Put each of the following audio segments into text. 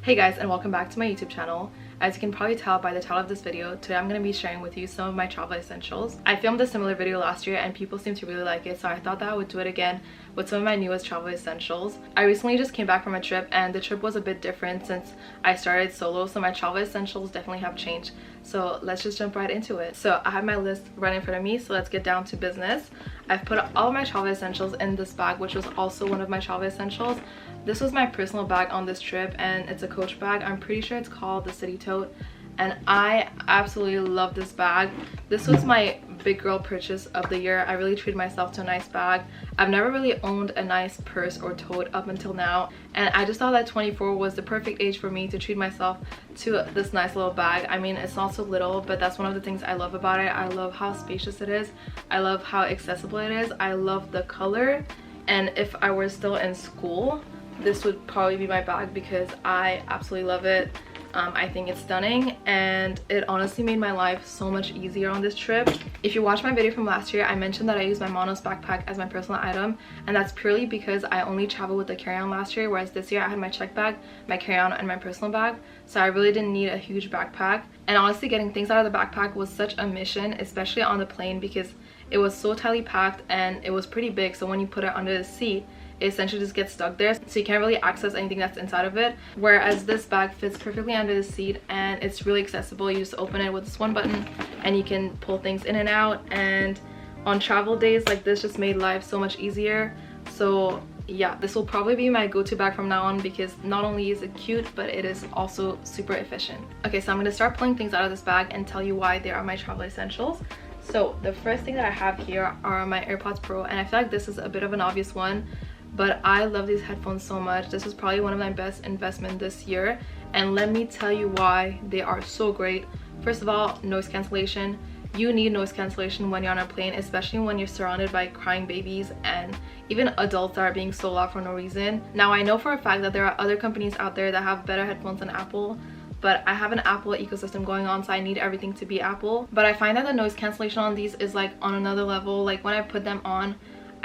Hey guys, and welcome back to my YouTube channel. As you can probably tell by the title of this video, today I'm going to be sharing with you some of my travel essentials. I filmed a similar video last year and people seem to really like it, so I thought that I would do it again with some of my newest travel essentials. I recently just came back from a trip and the trip was a bit different since I started solo, so my travel essentials definitely have changed. So let's just jump right into it. So I have my list right in front of me, so let's get down to business. I've put all of my travel essentials in this bag, which was also one of my travel essentials. This was my personal bag on this trip and it's a Coach bag. I'm pretty sure it's called the City Tote and I absolutely love this bag. This was my big girl purchase of the year. I really treated myself to a nice bag. I've never really owned a nice purse or tote up until now, and I just thought that 24 was the perfect age for me to treat myself to this nice little bag. I mean, it's not so little, but that's one of the things I love about it. I love how spacious it is. I love how accessible it is. I love the color, and if I were still in school, this would probably be my bag because I absolutely love it. I think it's stunning and it honestly made my life so much easier on this trip. If you watched my video from last year, I mentioned that I used my Monos backpack as my personal item, and that's purely because I only traveled with the carry-on last year, whereas this year I had my check bag, my carry-on, and my personal bag, so I really didn't need a huge backpack. And honestly, getting things out of the backpack was such a mission, especially on the plane, because it was so tightly packed and it was pretty big, so when you put it under the seat, it essentially just gets stuck there, so you can't really access anything that's inside of it, whereas this bag fits perfectly under the seat and it's really accessible. You just open it with this one button and you can pull things in and out, and on travel days like this just made life so much easier. So yeah, this will probably be my go-to bag from now on because not only is it cute, but it is also super efficient. Okay, so I'm going to start pulling things out of this bag and tell you why they are my travel essentials. So the first thing that I have here are my AirPods Pro, and I feel like this is a bit of an obvious one, but I love these headphones so much. This was probably one of my best investments this year, and let me tell you why they are so great. First of all, noise cancellation. You need noise cancellation when you're on a plane, especially when you're surrounded by crying babies and even adults that are being so loud for no reason. Now, I know for a fact that there are other companies out there that have better headphones than Apple, but I have an Apple ecosystem going on, so I need everything to be Apple. But I find that the noise cancellation on these is like on another level. Like when I put them on,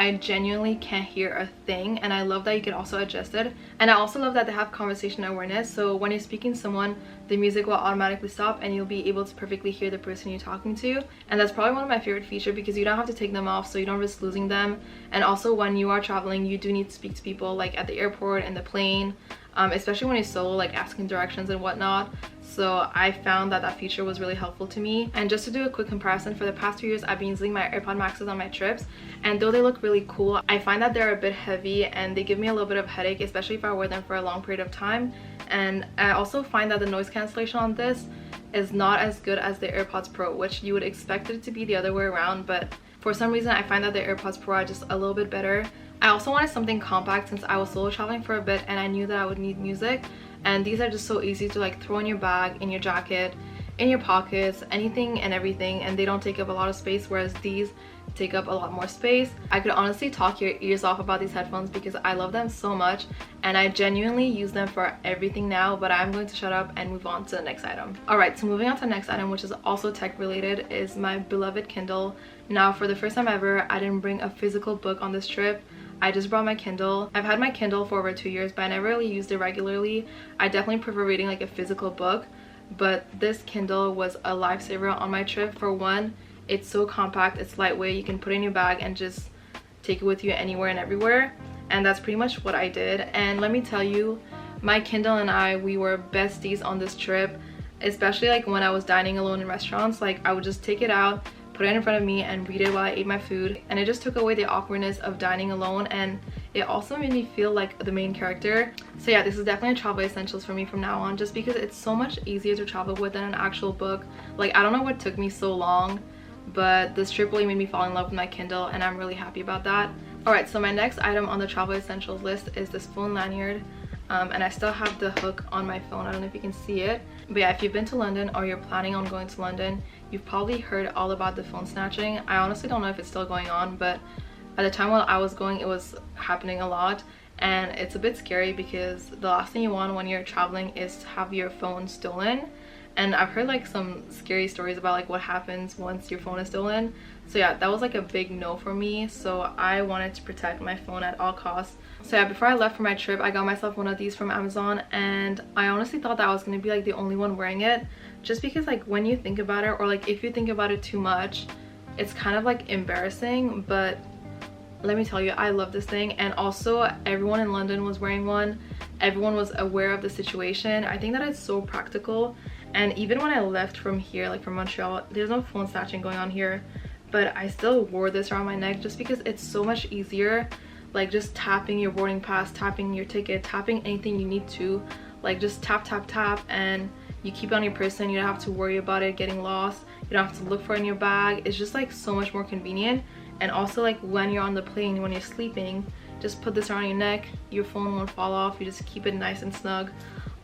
I genuinely can't hear a thing, and I love that you can also adjust it. And I also love that they have conversation awareness, so when you're speaking to someone, the music will automatically stop and you'll be able to perfectly hear the person you're talking to. And that's probably one of my favorite features because you don't have to take them off, so you don't risk losing them. And also when you are traveling, you do need to speak to people like at the airport and the plane, especially when you're solo, like asking directions and whatnot. So I found that that feature was really helpful to me. And just to do a quick comparison, for the past 2 years I've been using my AirPod Maxes on my trips, and though they look really cool, I find that they're a bit heavy and they give me a little bit of headache, especially if I wear them for a long period of time. And I also find that the noise cancellation on this is not as good as the AirPods Pro, which you would expect it to be the other way around, but for some reason I find that the AirPods Pro are just a little bit better. I also wanted something compact since I was solo traveling for a bit and I knew that I would need music, and these are just so easy to like throw in your bag, in your jacket, in your pockets, anything and everything, and they don't take up a lot of space, whereas these take up a lot more space. I could honestly talk your ears off about these headphones because I love them so much and I genuinely use them for everything now, but I'm going to shut up and move on to the next item. Alright, so moving on to the next item, which is also tech related, is my beloved Kindle. Now, for the first time ever, I didn't bring a physical book on this trip. I just brought my Kindle. I've had my Kindle for over 2 years, but I never really used it regularly. I definitely prefer reading like a physical book, but this Kindle was a lifesaver on my trip. For one, it's so compact, it's lightweight, you can put it in your bag and just take it with you anywhere and everywhere, and that's pretty much what I did. And let me tell you, my Kindle and we were besties on this trip, especially like when I was dining alone in restaurants. Like I would just take it out, put it in front of me and read it while I ate my food, and it just took away the awkwardness of dining alone, and it also made me feel like the main character. So yeah, this is definitely a travel essentials for me from now on, just because it's so much easier to travel with than an actual book. Like I don't know what took me so long, but this trip really made me fall in love with my Kindle and I'm really happy about that. Alright, so my next item on the travel essentials list is this phone lanyard. And I still have the hook on my phone. I don't know if you can see it, but yeah, if you've been to London or you're planning on going to London, you've probably heard all about the phone snatching. I honestly don't know if it's still going on, but at the time while I was going, it was happening a lot, and it's a bit scary because the last thing you want when you're traveling is to have your phone stolen. And I've heard like some scary stories about like what happens once your phone is stolen. So yeah, that was like a big no for me. So I wanted to protect my phone at all costs. So yeah, before I left for my trip, I got myself one of these from Amazon, and I honestly thought that I was gonna be like the only one wearing it, just because like when you think about it, or like if you think about it too much, it's kind of like embarrassing. But let me tell you, I love this thing. And also everyone in London was wearing one, everyone was aware of the situation. I think that it's so practical. And even when I left from here, like from Montreal, there's no phone snatching going on here, but I still wore this around my neck just because it's so much easier. Like just tapping your boarding pass, tapping your ticket, tapping anything you need to, like just tap tap tap, and you keep it on your person. You don't have to worry about it getting lost, you don't have to look for it in your bag. It's just like so much more convenient. And also like when you're on the plane, when you're sleeping, just put this around your neck, your phone won't fall off, you just keep it nice and snug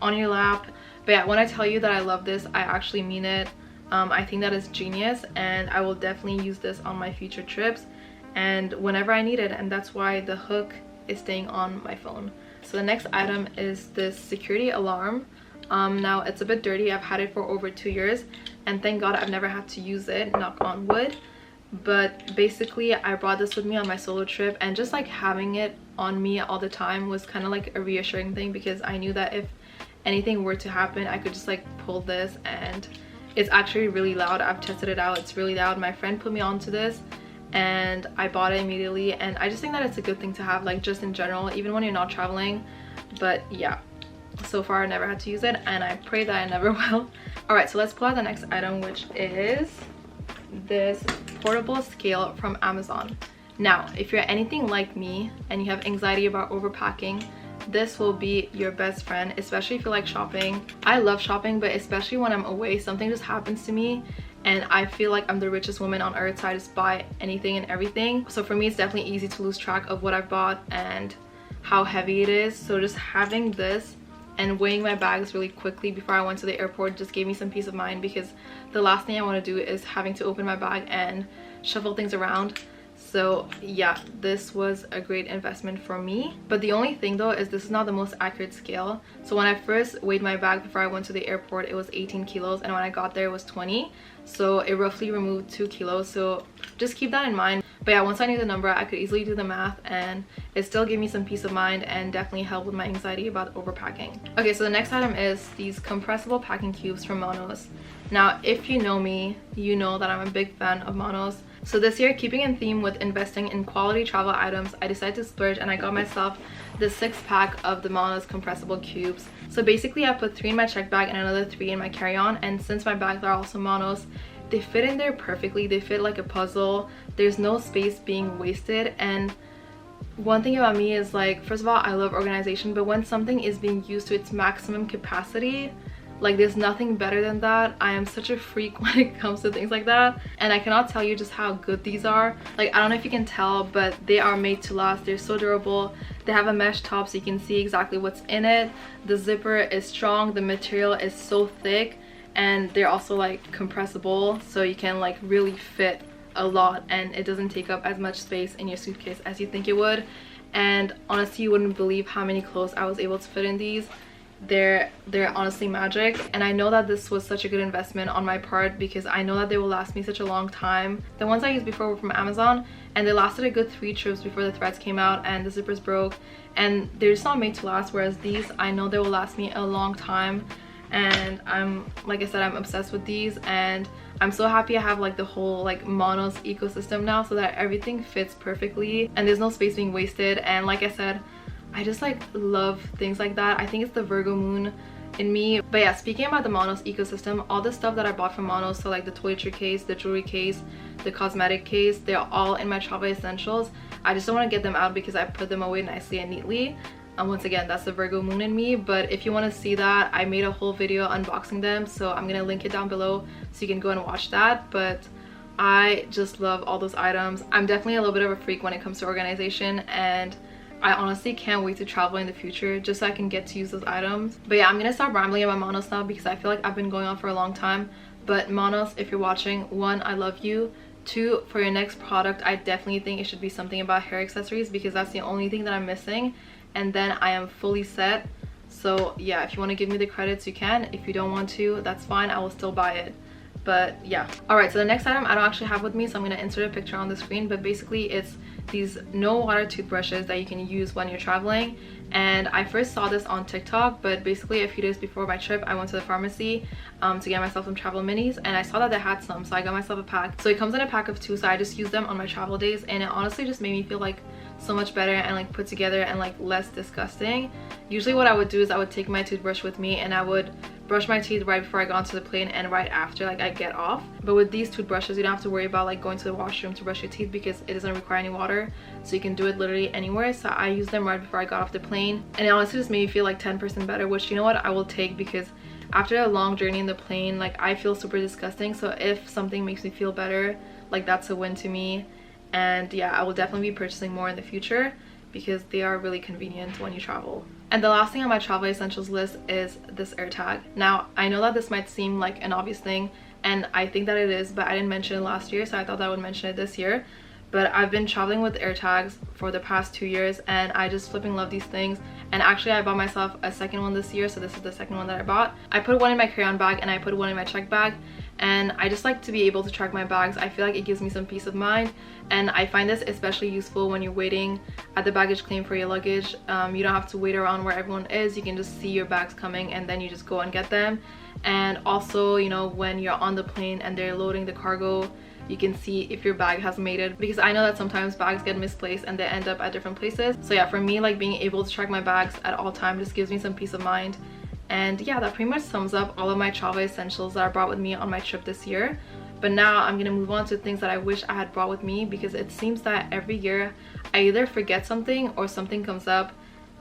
on your lap. But yeah, when I tell you that I love this, I actually mean it. I think that is genius, and I will definitely use this on my future trips and whenever I need it, and that's why the hook is staying on my phone. So the next item is this security alarm. Now it's a bit dirty. I've had it for over 2 years, and thank God I've never had to use it, knock on wood. But basically I brought this with me on my solo trip, and just like having it on me all the time was kind of like a reassuring thing, because I knew that if anything were to happen, I could just like pull this. And it's actually really loud. I've tested it out, it's really loud. My friend put me onto this and I bought it immediately, and I just think that it's a good thing to have, like just in general, even when you're not traveling. But yeah, so far I never had to use it, and I pray that I never will. All right, so let's pull out the next item, which is this portable scale from Amazon. Now if you're anything like me and you have anxiety about overpacking, this will be your best friend, especially if you like shopping. I love shopping, but especially when I'm away, something just happens to me and I feel like I'm the richest woman on earth, so I just buy anything and everything. So for me, it's definitely easy to lose track of what I've bought and how heavy it is. So just having this and weighing my bags really quickly before I went to the airport just gave me some peace of mind, because the last thing I want to do is having to open my bag and shuffle things around. So yeah, this was a great investment for me. But the only thing though is this is not the most accurate scale. So when I first weighed my bag before I went to the airport, it was 18 kilos, and when I got there it was 20. So it roughly removed 2 kilos. So just keep that in mind. But yeah, once I knew the number, I could easily do the math, and it still gave me some peace of mind and definitely helped with my anxiety about overpacking. Okay, so the next item is these compressible packing cubes from Monos. Now if you know me, you know that I'm a big fan of Monos. So this year, keeping in theme with investing in quality travel items, I decided to splurge and I got myself the 6-pack of the Monos compressible cubes. So basically I put 3 in my check bag and another 3 in my carry-on, and since my bags are also Monos, they fit in there perfectly. They fit like a puzzle. There's no space being wasted. And one thing about me is, like, first of all, I love organization, but when something is being used to its maximum capacity, like there's nothing better than that. I am such a freak when it comes to things like that, and I cannot tell you just how good these are. Like, I don't know if you can tell, but they are made to last. They're so durable. They have a mesh top so you can see exactly what's in it. The zipper is strong, the material is so thick, and they're also like compressible, so you can like really fit a lot, and it doesn't take up as much space in your suitcase as you think it would. And honestly, you wouldn't believe how many clothes I was able to fit in these. They're honestly magic, and I know that this was such a good investment on my part, because I know that they will last me such a long time. The ones I used before were from Amazon, and they lasted a good 3 trips before the threads came out and the zippers broke, and they're just not made to last. Whereas these, I know they will last me a long time, and like I said, I'm obsessed with these, and I'm so happy I have like the whole like Monos ecosystem now, so that everything fits perfectly and there's no space being wasted. And like I said, I just like love things like that. I think it's the Virgo moon in me. But yeah, speaking about the Monos ecosystem, all the stuff that I bought from Monos, so like the toiletry case, the jewelry case, the cosmetic case, they're all in my travel essentials. I just don't want to get them out because I put them away nicely and neatly. And once again, that's the Virgo moon in me. But if you want to see that, I made a whole video unboxing them, so I'm gonna link it down below so you can go and watch that. But I just love all those items. I'm definitely a little bit of a freak when it comes to organization, and I honestly can't wait to travel in the future just so I can get to use those items. But yeah, I'm gonna stop rambling about Monos now because I feel like I've been going on for a long time. But Monos, if you're watching, 1, I love you. 2, for your next product, I definitely think it should be something about hair accessories, because that's the only thing that I'm missing, and then I am fully set. So yeah, if you want to give me the credits, you can. If you don't want to, that's fine, I will still buy it. But yeah. All right, so the next item I don't actually have with me, so I'm going to insert a picture on the screen, but basically it's these no water toothbrushes that you can use when you're traveling. And I first saw this on TikTok, but basically a few days before my trip I went to the pharmacy to get myself some travel minis, and I saw that they had some, so I got myself a pack. So it comes in a pack of 2, so I just use them on my travel days, and it honestly just made me feel like so much better and like put together and like less disgusting. Usually what I would do is I would take my toothbrush with me and I would brush my teeth right before I got onto the plane and right after, like I get off. But with these toothbrushes you don't have to worry about like going to the washroom to brush your teeth because it doesn't require any water, so you can do it literally anywhere. So I used them right before I got off the plane, and it honestly just made me feel like 10% better, which, you know what, I will take, because after a long journey in the plane, like I feel super disgusting. So if something makes me feel better, like that's a win to me. And yeah, I will definitely be purchasing more in the future because they are really convenient when you travel. And the last thing on my travel essentials list is this AirTag. Now I know that this might seem like an obvious thing, and I think that it is, but I didn't mention it last year, so I thought that I would mention it this year. But I've been traveling with AirTags for the past 2 years and I just flipping love these things. And actually I bought myself a second one this year, so this is the second one that I bought. I put one in my carry-on bag and I put one in my check bag, and I just like to be able to track my bags. I feel like it gives me some peace of mind, and I find this especially useful when you're waiting at the baggage claim for your luggage. You don't have to wait around where everyone is. You can just see your bags coming and then you just go and get them. And also, you know, when you're on the plane and they're loading the cargo, you can see if your bag has made it, because I know that sometimes bags get misplaced and they end up at different places. So yeah, for me, like being able to track my bags at all times just gives me some peace of mind. And yeah, that pretty much sums up all of my travel essentials that I brought with me on my trip this year. But now I'm gonna move on to things that I wish I had brought with me, because it seems that every year I either forget something or something comes up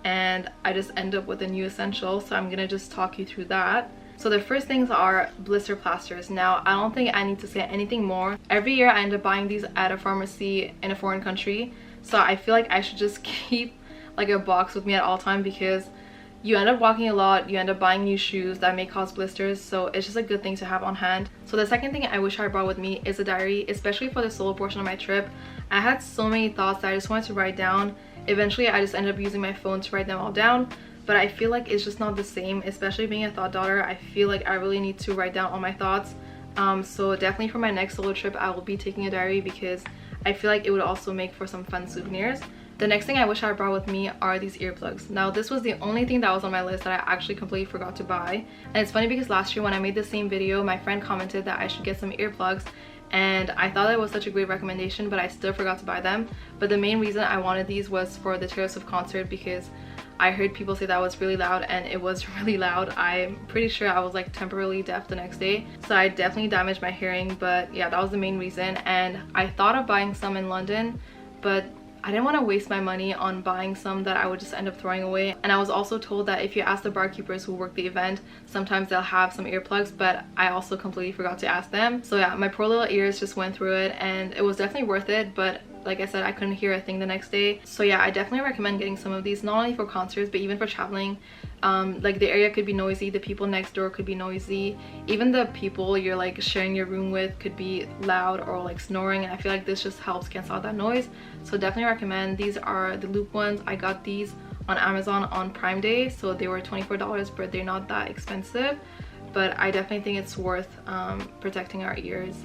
and I just end up with a new essential. So I'm gonna just talk you through that. So the first things are blister plasters. Now I don't think I need to say anything more. Every year I end up buying these at a pharmacy in a foreign country, so I feel like I should just keep like a box with me at all time, because you end up walking a lot, you end up buying new shoes that may cause blisters, so it's just a good thing to have on hand. So the second thing I wish I brought with me is a diary, especially for the solo portion of my trip. I had so many thoughts that I just wanted to write down. Eventually I just ended up using my phone to write them all down, but I feel like it's just not the same, especially being a thought daughter. I feel like I really need to write down all my thoughts. So definitely for my next solo trip I will be taking a diary, because I feel like it would also make for some fun souvenirs. The next thing I wish I brought with me are these earplugs. Now this was the only thing that was on my list that I actually completely forgot to buy. And it's funny because last year when I made the same video, my friend commented that I should get some earplugs, and I thought it was such a great recommendation, but I still forgot to buy them. But the main reason I wanted these was for the Taylor Swift concert, because I heard people say that was really loud, and it was really loud. I'm pretty sure I was like temporarily deaf the next day, so I definitely damaged my hearing. But yeah, that was the main reason. And I thought of buying some in London, but I didn't want to waste my money on buying some that I would just end up throwing away. And I was also told that if you ask the barkeepers who work the event, sometimes they'll have some earplugs, but I also completely forgot to ask them. So yeah, my poor little ears just went through it, and it was definitely worth it, but like I said, I couldn't hear a thing the next day. So yeah, I definitely recommend getting some of these, not only for concerts but even for traveling. Like the area could be noisy, the people next door could be noisy, even the people you're like sharing your room with could be loud or like snoring, and I feel like this just helps cancel out that noise. So definitely recommend. These are the loop ones. I got these on Amazon on Prime Day, so they were $24, but they're not that expensive. But I definitely think it's worth protecting our ears.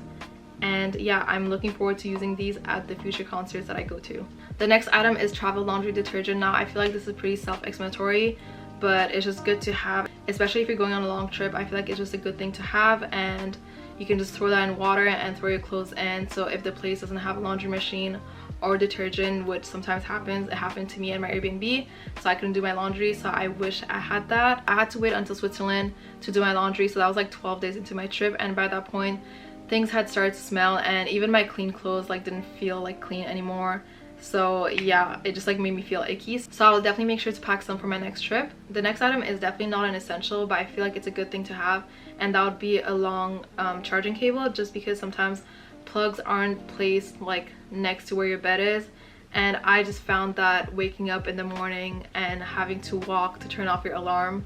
And yeah, I'm looking forward to using these at the future concerts that I go to. The next item is travel laundry detergent. Now I feel like this is pretty self-explanatory, but it's just good to have, especially if you're going on a long trip. I feel like it's just a good thing to have, and you can just throw that in water and throw your clothes in. So if the place doesn't have a laundry machine or detergent, which sometimes happens, it happened to me at my Airbnb, so I couldn't do my laundry. So I wish I had that. I had to wait until Switzerland to do my laundry, so that was like 12 days into my trip, and by that point things had started to smell, and even my clean clothes like didn't feel like clean anymore. So yeah, it just like made me feel icky. So I'll definitely make sure to pack some for my next trip. The next item is definitely not an essential, but I feel like it's a good thing to have, and that would be a long charging cable, just because sometimes plugs aren't placed like next to where your bed is, and I just found that waking up in the morning and having to walk to turn off your alarm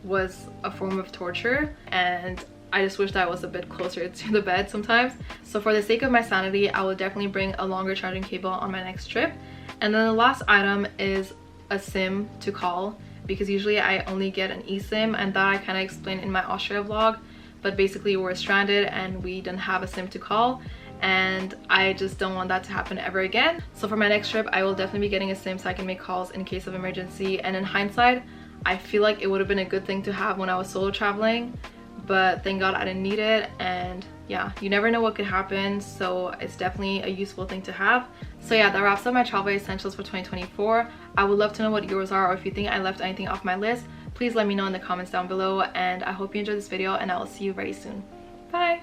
was a form of torture, and I just wish that I was a bit closer to the bed sometimes. So for the sake of my sanity, I will definitely bring a longer charging cable on my next trip. And then the last item is a SIM to call, because usually I only get an eSIM, and that I kind of explained in my Austria vlog. But basically we're stranded and we didn't have a SIM to call, and I just don't want that to happen ever again. So for my next trip, I will definitely be getting a SIM so I can make calls in case of emergency. And in hindsight, I feel like it would have been a good thing to have when I was solo traveling, but thank God I didn't need it. And yeah, you never know what could happen, so it's definitely a useful thing to have. So yeah, that wraps up my travel essentials for 2024. I would love to know what yours are, or if you think I left anything off my list, please let me know in the comments down below. And I hope you enjoyed this video, and I will see you very soon. Bye.